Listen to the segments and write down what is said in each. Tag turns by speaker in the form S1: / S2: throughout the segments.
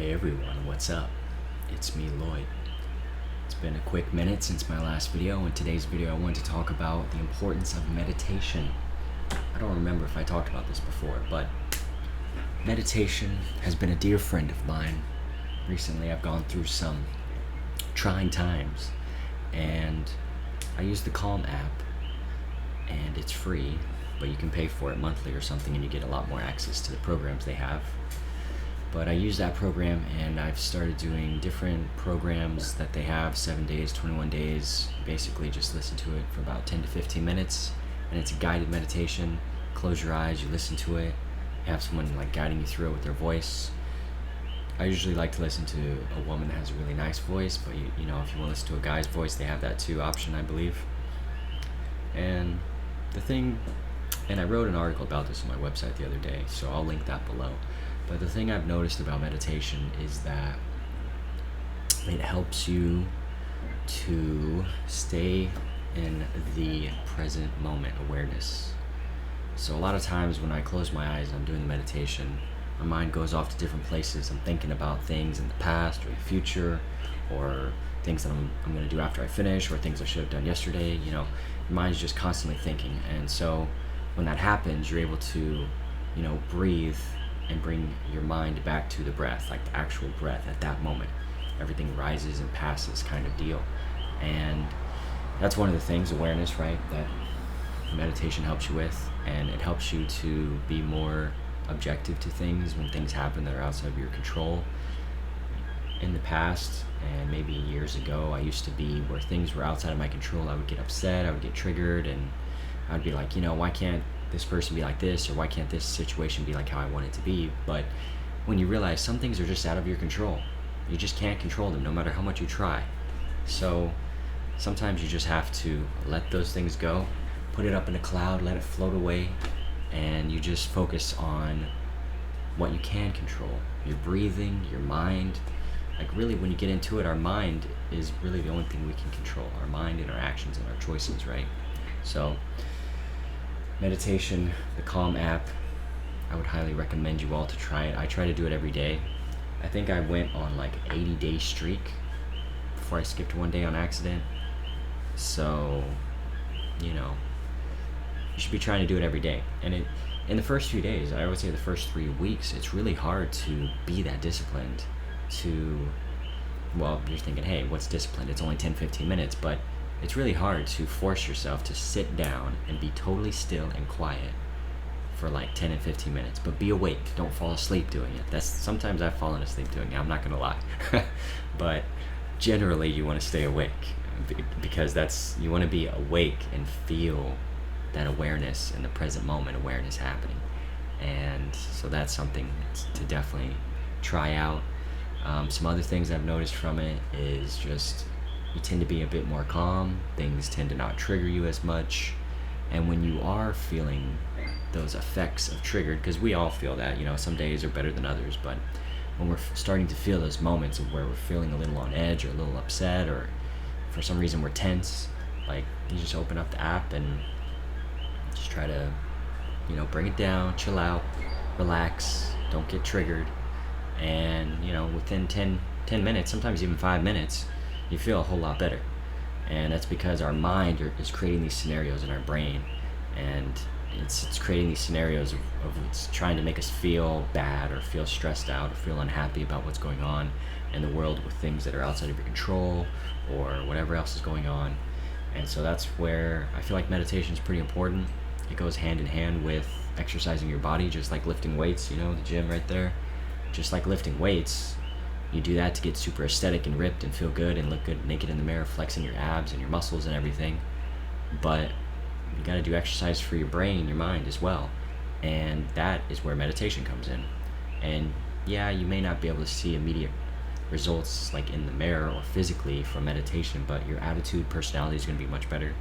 S1: Hey everyone, what's up? It's me, Lloyd. It's been a quick minute since my last video. In today's video, I want to talk about the importance of meditation. I don't remember if I talked about this before, but meditation has been a dear friend of mine. Recently, I've gone through some trying times, and I use the Calm app, and it's free, but you can pay for it monthly or something, and you get a lot more access to the programs they have. But I use that program, and I've started doing different programs that they have, 7 days, 21 days. Basically just listen to it for about 10 to 15 minutes, and it's a guided meditation. Close your eyes, you listen to it, you have someone guiding you through it with their voice. I usually like to listen to a woman that has a really nice voice, but you know, if you want to listen to a guy's voice, they have that too option, I believe. And I wrote an article about this on my website the other day, so I'll link that below. But the thing I've noticed about meditation is that it helps you to stay in the present moment awareness. So a lot of times when I close my eyes and I'm doing the meditation, my mind goes off to different places. I'm thinking about things in the past or the future, or things that I'm going to do after I finish, or things I should have done yesterday. You know, your mind's just constantly thinking. And so when that happens, you're able to, breathe and bring your mind back to the breath, like the actual breath at that moment. Everything rises and passes kind of deal. And that's one of the things, awareness, right, that meditation helps you with. And it helps you to be more objective to things when things happen that are outside of your control. In the past, and maybe years ago, I used to be where things were outside of my control. I would get upset, I would get triggered, and I'd be like, why can't this person be like this, or why can't this situation be like how I want it to be? But when you realize some things are just out of your control, you just can't control them no matter how much you try. So sometimes you just have to let those things go, put it up in a cloud, let it float away, and you just focus on what you can control. Your breathing, your mind. Really, when you get into it, our mind is really the only thing we can control. Our mind and our actions and our choices, right? So meditation, the Calm app, I would highly recommend you all to try it. I try to do it every day. I think I went on 80-day streak before I skipped one day on accident. So, you should be trying to do it every day. And in the first few days, I would say the first 3 weeks, it's really hard to be that disciplined you're thinking, hey, what's disciplined? It's only 10-15 minutes, but it's really hard to force yourself to sit down and be totally still and quiet for 10 and 15 minutes. But be awake. Don't fall asleep doing it. Sometimes I've fallen asleep doing it. I'm not going to lie. But generally, you want to stay awake because you want to be awake and feel that awareness in the present moment, awareness happening. And so that's something to definitely try out. Some other things I've noticed from it is just you tend to be a bit more calm. Things tend to not trigger you as much. And when you are feeling those effects of triggered, because we all feel that, some days are better than others, but when we're starting to feel those moments of where we're feeling a little on edge or a little upset, or for some reason we're tense, you just open up the app and just try to, bring it down, chill out, relax, don't get triggered. And, within 10 minutes, sometimes even 5 minutes, you feel a whole lot better. And that's because our mind is creating these scenarios in our brain, and it's creating these scenarios of it's trying to make us feel bad or feel stressed out or feel unhappy about what's going on in the world with things that are outside of your control or whatever else is going on. And so that's where I feel like meditation is pretty important. It goes hand in hand with exercising your body, just like lifting weights, the gym right there. Just like lifting weights, you do that to get super aesthetic and ripped and feel good and look good naked in the mirror, flexing your abs and your muscles and everything. But you got to do exercise for your brain, your mind as well. And that is where meditation comes in. And yeah, you may not be able to see immediate results in the mirror or physically from meditation, but your attitude, personality is going to be much better.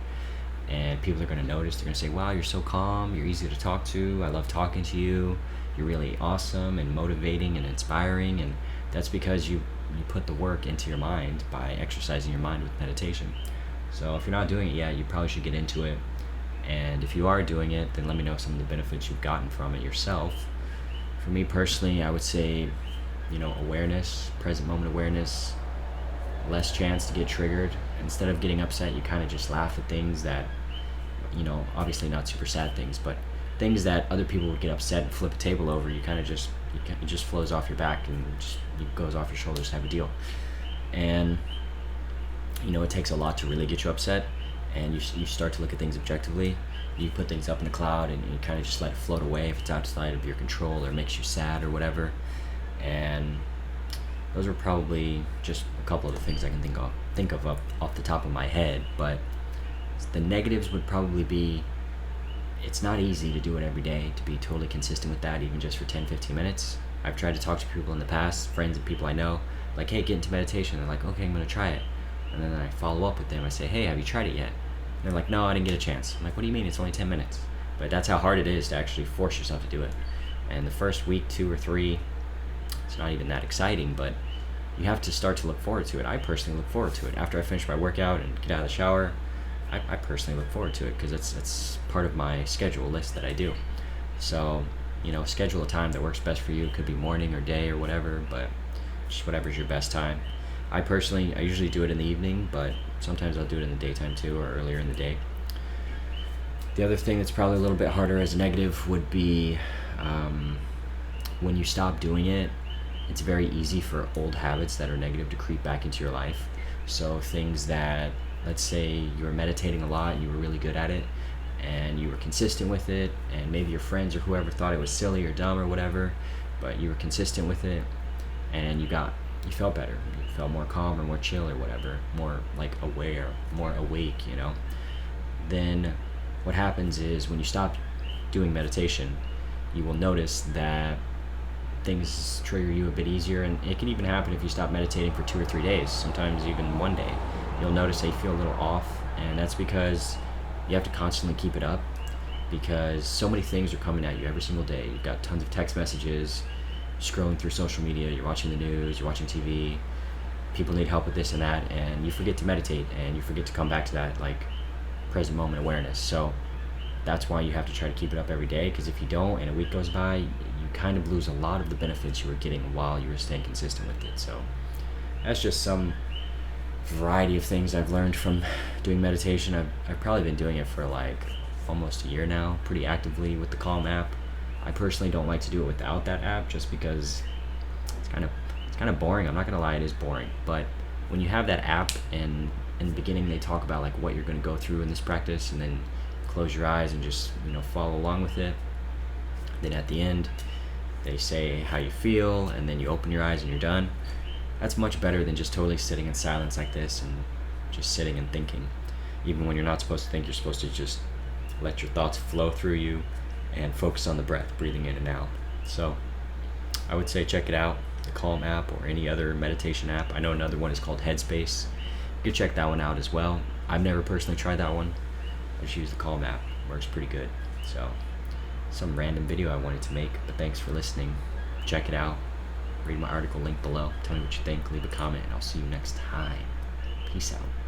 S1: And people are going to notice. They're going to say, wow, you're so calm, you're easy to talk to, I love talking to you, you're really awesome and motivating and inspiring. And that's because you put the work into your mind by exercising your mind with meditation. So if you're not doing it yet, you probably should get into it. And if you are doing it, then let me know some of the benefits you've gotten from it yourself. For me personally, I would say awareness, present moment awareness, less chance to get triggered. Instead of getting upset, you kind of just laugh at things that, obviously not super sad things, but things that other people would get upset and flip a table over. You kind of just, it just flows off your back and just it goes off your shoulders type of deal. And it takes a lot to really get you upset, and you start to look at things objectively. You put things up in the cloud and you kind of just let it float away if it's outside of your control or makes you sad or whatever. And those are probably just a couple of the things I can think of off the top of my head. But the negatives would probably be, it's not easy to do it every day, to be totally consistent with that, even just for 10-15 minutes. I've tried to talk to people in the past, friends and people I know, like, hey, get into meditation. They're like, okay, I'm going to try it. And then I follow up with them. I say, hey, have you tried it yet? And they're like, no, I didn't get a chance. I'm like, what do you mean? It's only 10 minutes. But that's how hard it is to actually force yourself to do it. And the first week, 2 or 3, it's not even that exciting, but you have to start to look forward to it. I personally look forward to it. After I finish my workout and get out of the shower, I personally look forward to it because it's part of my schedule list that I do. So, schedule a time that works best for you. It could be morning or day or whatever, but just whatever's your best time. I usually do it in the evening, but sometimes I'll do it in the daytime too, or earlier in the day. The other thing that's probably a little bit harder as a negative would be when you stop doing it, it's very easy for old habits that are negative to creep back into your life. So things that, let's say you were meditating a lot and you were really good at it and you were consistent with it, and maybe your friends or whoever thought it was silly or dumb or whatever, but you were consistent with it and you felt better. You felt more calm or more chill or whatever, more like aware, more awake, Then what happens is when you stop doing meditation, you will notice that things trigger you a bit easier, and it can even happen if you stop meditating for 2 or 3 days, sometimes even one day. You'll notice that you feel a little off, and that's because you have to constantly keep it up, because so many things are coming at you every single day. You've got tons of text messages, scrolling through social media, you're watching the news, you're watching TV, people need help with this and that, and you forget to meditate, and you forget to come back to that like present moment awareness. So that's why you have to try to keep it up every day, because if you don't and a week goes by, you kind of lose a lot of the benefits you were getting while you were staying consistent with it. So that's just some variety of things I've learned from doing meditation. I've probably been doing it for like almost a year now, pretty actively with the Calm app. I personally don't like to do it without that app, just because it's kind of boring. I'm not gonna lie, it is boring. But when you have that app, and in the beginning they talk about like what you're gonna go through in this practice, and then close your eyes and just follow along with it. Then at the end they say how you feel, and then you open your eyes and you're done. That's much better than just totally sitting in silence like this and just sitting and thinking. Even when you're not supposed to think, you're supposed to just let your thoughts flow through you and focus on the breath, breathing in and out. So I would say check it out, the Calm app or any other meditation app. I know another one is called Headspace. You can check that one out as well. I've never personally tried that one. I just use the Calm app. Works pretty good. So some random video I wanted to make, but thanks for listening. Check it out. Read my article link below. Tell me what you think. Leave a comment, and I'll see you next time. Peace out.